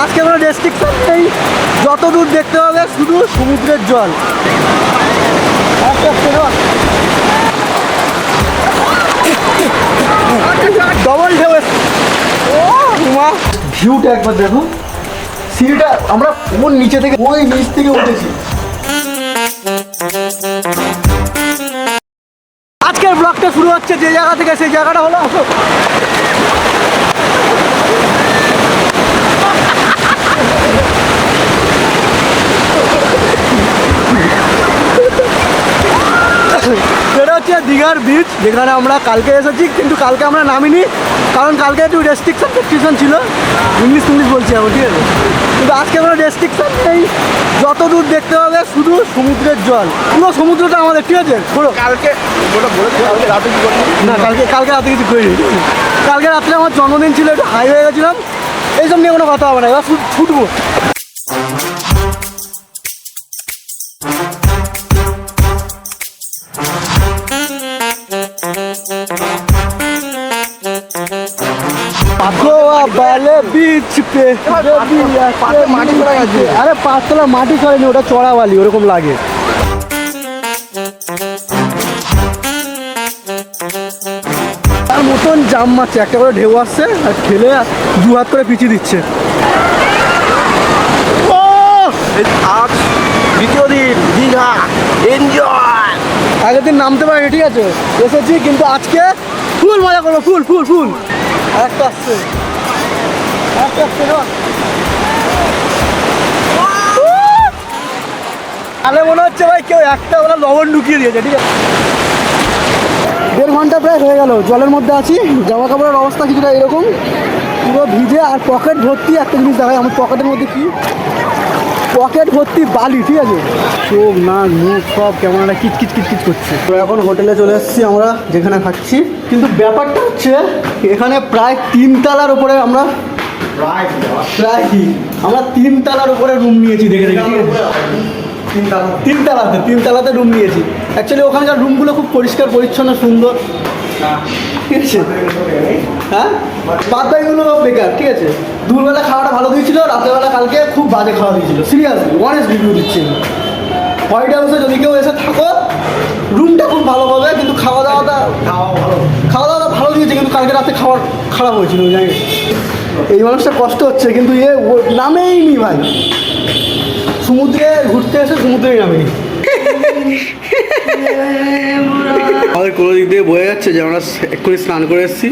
আজকে কোনো রেস্ট্রিকশন নেই, যত দূর দেখতে হবে শুধু সমুদ্রের জল। ডবল ঢেউ। ও মা, ভিউটা একবার দেখো, সিঁড়িটা আমরা ওর নিচে থেকে ওই নিচ থেকে উঠেছি। আজকের ব্লগটা শুরু হচ্ছে যে জায়গা থেকে, সেই জায়গাটা হলো অশোক। এটা হচ্ছে দীঘার বিচ, যেখানে আমরা কালকে এসেছি, কিন্তু কালকে আমরা নামিনি কারণ কালকে একটু রেস্ট্রিকশন ছিল। ইংলিশ বলছি আমি, ঠিক আছে, কিন্তু আজকে কোনো রেস্ট্রিকশন নেই, যত দূর দেখতে হবে শুধু সমুদ্রের জল, পুরো সমুদ্রটা আমাদের, ঠিক আছে। কালকে রাতে কি করবো না, কালকে রাতে কিছু করিনি। কালকে রাত্রে আমার জন্মদিন ছিল, একটু হাই হয়ে গেছিলাম, এইসব নিয়ে কোনো কথা হবে না, এবার ফুটবো। बीच पे মাটি চড়া গেছে। আরে পাঁচতলা মাটি সরেনি, ওটা চড়া বালি, ওরকম লাগে। তার মতন জাম মারছে, একটা করে ঢেউ আসছে আর ঠেলে দু হাত করে পিছিয়ে দিচ্ছে। আজ দ্বিতীয় দিন দীঘা এনজয়। আগের দিন নামতে পারিনি, ঠিক আছে, এসেছি, কিন্তু আজকে ফুল মজা করবো, ফুল। একটা আসছে আরে মনে হচ্ছে ভাই কেউ একটা ওরা লবণ ঢুকিয়ে দিয়েছে, ঠিক আছে। 1.5 ঘন্টা প্রায় হয়ে গেল জলের মধ্যে আছি, জামা কাপড়ের অবস্থা কিছুটা এরকম, পুরো ভিজে, আর পকেট ভর্তি। একটা জিনিস দেখায়, আমার পকেটের মধ্যে কি, পকেট ভর্তি বালি, ঠিক আছে, চোখ নাক মুখ সব কেমন একটা কিচকিচ করছে। তো এখন হোটেলে চলে এসেছি আমরা, যেখানে খাচ্ছি, কিন্তু ব্যাপারটা হচ্ছে এখানে প্রায় 3 তলার উপরে আমরা প্রায় 3 তলার উপরে রুম নিয়েছি, দেখে 3 তলাতে রুম নিয়েছি। অ্যাকচুয়ালি ওখানকার রুমগুলো খুব পরিষ্কার পরিচ্ছন্ন সুন্দর, ঠিক আছে। হ্যাঁ, বাদবাকিগুলো বেকার, ঠিক আছে। দুপুরবেলা খাওয়াটা ভালো দিয়েছিল, রাতেরবেলা কালকে খুব বাজে খাওয়া দিয়েছিল, সিরিয়াসলি অনেস্ট রিভিউ দিচ্ছি। হোয়াইট হাউসে যদি কেউ এসে থাকো, রুমটা খুব ভালো পাবে, কিন্তু খাওয়া দাওয়াটা ভালো দিয়েছে, কিন্তু কালকে রাতে খাওয়ার খারাপ হয়েছিল, জানি। এই মানুষটা কষ্ট হচ্ছে, কিন্তু নামেই নি ভাই, সমুদ্রে ঘুরতে এসে সমুদ্রেই নামেনি। আমাদের কোনো দিক দিয়ে বোঝা যাচ্ছে যে আমরা এক্ষুনি স্নান করে এসেছি,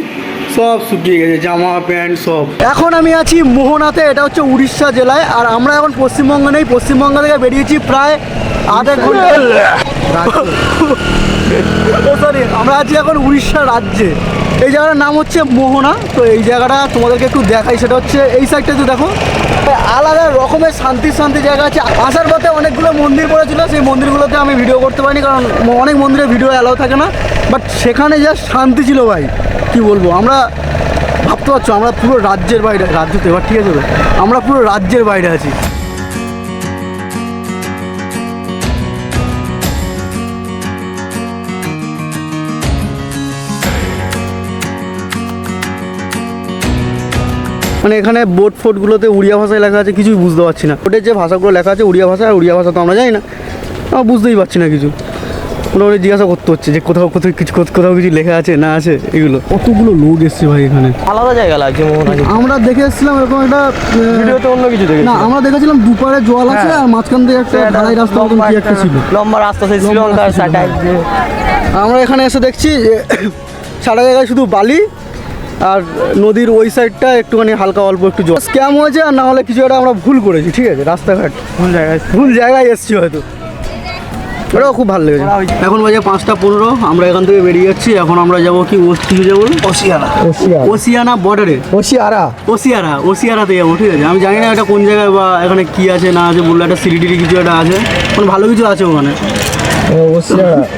সব শুকিয়ে গেছে, জামা প্যান্ট সব। এখন আমি আছি মোহনাতে, এটা হচ্ছে উড়িষ্যা জেলায়, আর আমরা এখন পশ্চিমবঙ্গ নেই, পশ্চিমবঙ্গ থেকে বেরিয়েছি প্রায় আধা ঘন্টা। সরি, আমরা আছি এখন উড়িষ্যা রাজ্যে। এই জায়গাটার নাম হচ্ছে মোহনা। তো এই জায়গাটা তোমাদেরকে একটু দেখাই, সেটা হচ্ছে এই সাইডটা একটু দেখো, আলাদা রকমের শান্তি জায়গা আছে। আসার পথে অনেকগুলো মন্দির পড়েছিল, সেই মন্দিরগুলোতে আমি ভিডিও করতে পারিনি, কারণ অনেক মন্দিরে ভিডিও অ্যালাউ থাকে না, বাট সেখানে যা শান্তি ছিল ভাই, কি বলবো। আমরা ভাবতে পারছো আমরা পুরো রাজ্যের বাইরে, রাজ্য তো এবার ঠিক আছে, আমরা পুরো রাজ্যের বাইরে আছি। মানে এখানে বোটগুলোতে উড়িয়া ভাষায় লেখা আছে, কিছুই বুঝতে পারছি না। ওদের যে ভাষাগুলো লেখা আছে উড়িয়া ভাষা, আর উড়িয়া ভাষা তো আমরা জানি না, আমরা বুঝতেই পারছি না কিছু। মোটামুটি জিজ্ঞাসা করতে হচ্ছে যে কোথাও কিছু লেখা আছে না আছে, এগুলো। কতগুলো লোক এসছে ভাই এখানে, আলাদা জায়গা লাগছে মোহনা। আমরা দেখে এসেছিলাম এরকম একটা ভিডিওতে অন্য কিছু দেখেছি না, আমরা দেখেছিলাম দুপারে জল আছে আর মাঝখান দিয়ে একটা ঢালাই রাস্তা মতন কি একটা ছিল, লম্বা রাস্তা, সেই শ্রীলঙ্কার সাইড। আমরা এখানে এসে দেখছি যে সারা জায়গায় শুধু বালি, আর নদীর ওই সাইডটা একটুখানি হালকা অল্প একটু জল। স্ক্যাম হয়েছে, আর না হলে কিছু একটা আমরা ভুল করেছি, ঠিক আছে, রাস্তাঘাট ভুল জায়গায় এসছি হয়তো। ওটাও খুব ভালো লেগেছে। এখন বাজে 5:15, আমরা এখান থেকে বেরিয়ে যাচ্ছি। এখন আমরা যাবো কি যাবো, ওসিয়ানা বর্ডারে, ওসিয়ারাতে যাবো, ঠিক আছে। আমি জানি না এটা কোন জায়গায় বা এখানে কি আছে না আছে, বললো একটা সিরিটিরি কিছু একটা আছে, মানে ভালো কিছু আছে ওখানে।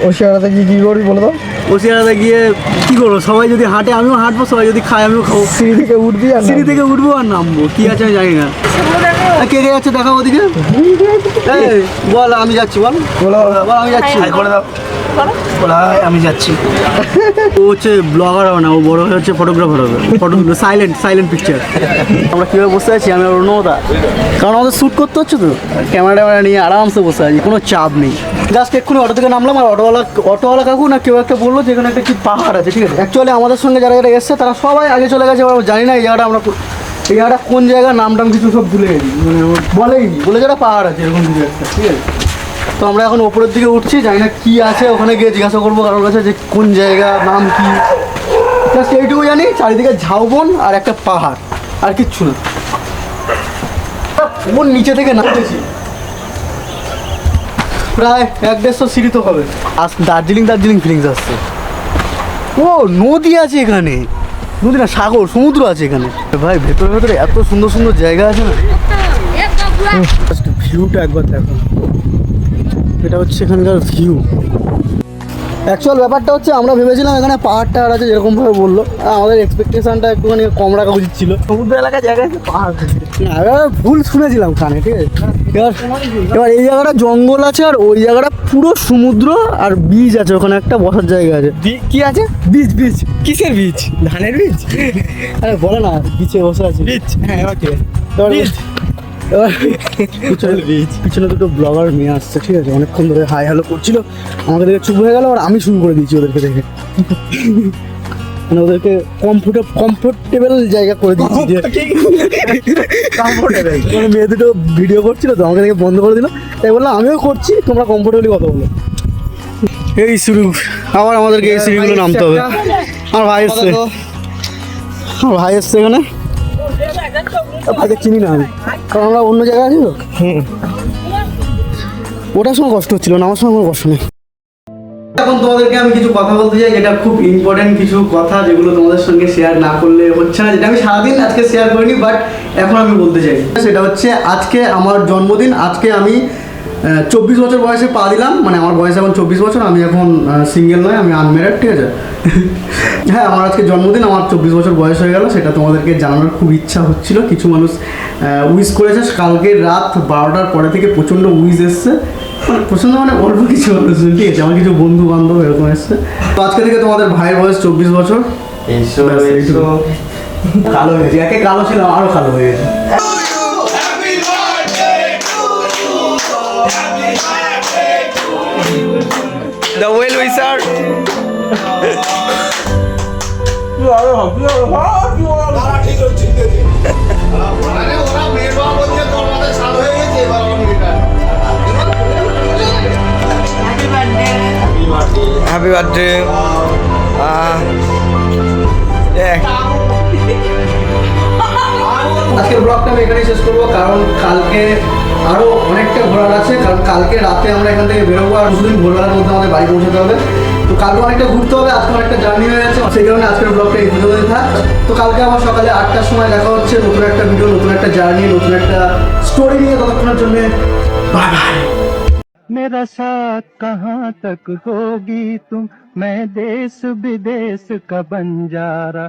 ওসিয়ারাতে কি করবি বলে দাও। ওসিয়ারাতে গিয়ে কি করবো, সবাই যদি হাঁটে আমিও হাঁটবো, সবাই যদি খায় আমিও খাবো। সিঁড়ি থেকে উঠবো আর নামবো, কি আছে আমি জানি না। কে যাচ্ছে দেখাবো ওদিকে, বল আমি যাচ্ছি, বল আমি যাচ্ছি। আমি যাচ্ছি। ও হচ্ছে ব্লগার হবে না, ও বড় হয়ে হচ্ছে ফটোগ্রাফার হবে। Photo silent picture. আমরা কীভাবে বসে আছি, আমি আর অন্যদা, কারণ আমাদের শ্যুট করতে হচ্ছে তো, ক্যামেরা ট্যামেরা নিয়ে আরামসে বসে আছি, কোনো চাপ নেই। জাস্ট এক্ষুনি অটো থেকে নামলাম, আর অটোওয়ালা কাকু না কেউ একটা বললো যে এখানে একটা কি পাহাড় আছে, ঠিক আছে। অ্যাকচুয়ালি আমাদের সঙ্গে যারা যারা এসছে তারা সবাই আগে চলে গেছে, এবার জানি না এই জায়গাটা এই জায়গাটা কোন জায়গা, নাম টাম কিছু সব ভুলে গেছি, মানে বলেইনি, বলে যারা পাহাড় আছে এরকম কিছু একটা, ঠিক আছে। তো আমরা এখন ওপরের দিকে উঠছি, জানি না কী আছে, ওখানে গিয়ে জিজ্ঞাসা করবো কারোর কাছে যে কোন জায়গা, নাম কি। জাস্ট এইটুকু জানি, চারিদিকে ঝাউবন আর একটা পাহাড়, আর কিচ্ছু না। ওর নিচে থেকে নামতেছি প্রায় 1-150 সিঁড়ি তো হবে। দার্জিলিং ফিলিংস আসছে। ও নদী আছে এখানে, নদী না সাগর, সমুদ্র আছে এখানে ভাই। ভেতরে এত সুন্দর সুন্দর জায়গা আছে না। ভিউটা একবার দেখো, এটা হচ্ছে এখানকার ভিউ। অ্যাকচুয়াল ব্যাপারটা হচ্ছে আমরা ভেবেছিলাম এখানে পাহাড় টাহাড় আছে, যেরকমভাবে বললো, আমাদের এক্সপেকটেশনটা একটুখানি কম রাখা উচিত ছিল। সমুদ্র এলাকার জায়গায় পাহাড় না, এবার ভুল শুনেছিলাম কানে, ঠিক আছে। এবার এই জায়গাটা জঙ্গল আছে, আর ওই জায়গাটা পুরো সমুদ্র, আর বীজ আছে ওখানে, একটা বসার জায়গা আছে। কি আছে? বীজ কিসের বীজ? ধানের বীজ? আরে বলে না, বিচে বসে আছে। বীজ, হ্যাঁ ওকে। এবার পিছনে দুটো ব্লগার নিয়ে আসছে, ঠিক আছে। অনেকক্ষণ ধরে হাই হ্যালো করছিল, আমাকে দেখে চুপ হয়ে গেল, আর আমি শুরু করে দিয়েছি ওদেরকে দেখে। মানে ওদেরকে কমফোর্টেবল জায়গা করে দিচ্ছি, যে মানে মেয়ে দুটো ভিডিও করছিল তো, আমাকে দেখে বন্ধ করে দিল, তাই বললাম আমিও করছি, তোমরা কমফোর্টেবলি কথা বলো। এই শুরু, আবার আমাদেরকে এই সিঁড়িগুলো নামতে হবে। আমার ভাই এসছে এখানে, ভাইকে চিনি না আমি, কারণ আমরা অন্য জায়গায় আছি তো। ওটার সময় কষ্ট হচ্ছিল না, আমার সময় কোনো কষ্ট নেই। এখন তোমাদেরকে আমি কিছু কথা বলতে চাই, যেটা খুব ইম্পর্টেন্ট কিছু কথা, যেগুলো তোমাদের সঙ্গে শেয়ার না করলে হচ্ছে না, যেটা আমি সারাদিন আজকে শেয়ার করিনি, বাট এখন আমি বলতে চাই। সেটা হচ্ছে আজকে আমার জন্মদিন। আজকে আমি 24 বছর বয়সে পা দিলাম, মানে আমার বয়স এখন 24 বছর, আমি এখন সিঙ্গেল নয়, আমি আনম্যারিড, ঠিক আছে। হ্যাঁ, আমার আজকে জন্মদিন, আমার 24 বছর বয়স হয়ে গেল, সেটা তোমাদেরকে জানানোর খুব ইচ্ছা হচ্ছিল। কিছু মানুষ উইশ করেছে, কালকে রাত 12টার পরে থেকে প্রচণ্ড উইশ এসছে, মানে প্রচণ্ড, মানে অল্প কিছু মানুষ, ঠিক আছে। আমার কিছু বন্ধু বান্ধব এরকম এসছে। তো আজকে থেকে তোমাদের ভাইয়ের বয়স 24 বছর। কালো হয়েছে, একে কালো ছিলাম, আরও কালো হয়ে গেছে। The well wizard. Happy birthday. আজকের ব্লগটা আমি এখানেই শেষ করবো, কারণ কালকে আরও অনেকটা ঘোরার আছে। কারণ কালকে রাতে আমরা এখান থেকে বেরোবো, আর দুদিন ভোরবেলার মধ্যে আমাদের বাড়ি পৌঁছাতে হবে। তো কালকে অনেকটা ঘুরতে হবে, আজকে অনেকটা জার্নি হয়ে গেছে, সেই কারণে আজকের ব্লগটা এই পর্যন্তই থাক। তো কালকে আবার সকালে 8টার সময় দেখা হচ্ছে, নতুন একটা ভিডিও, নতুন একটা জার্নি, নতুন একটা স্টোরি নিয়ে। ততক্ষণের জন্য বাই বাই। मेरा साथ कहाँ तक होगी तुम, मैं देश विदेश का बंजारा।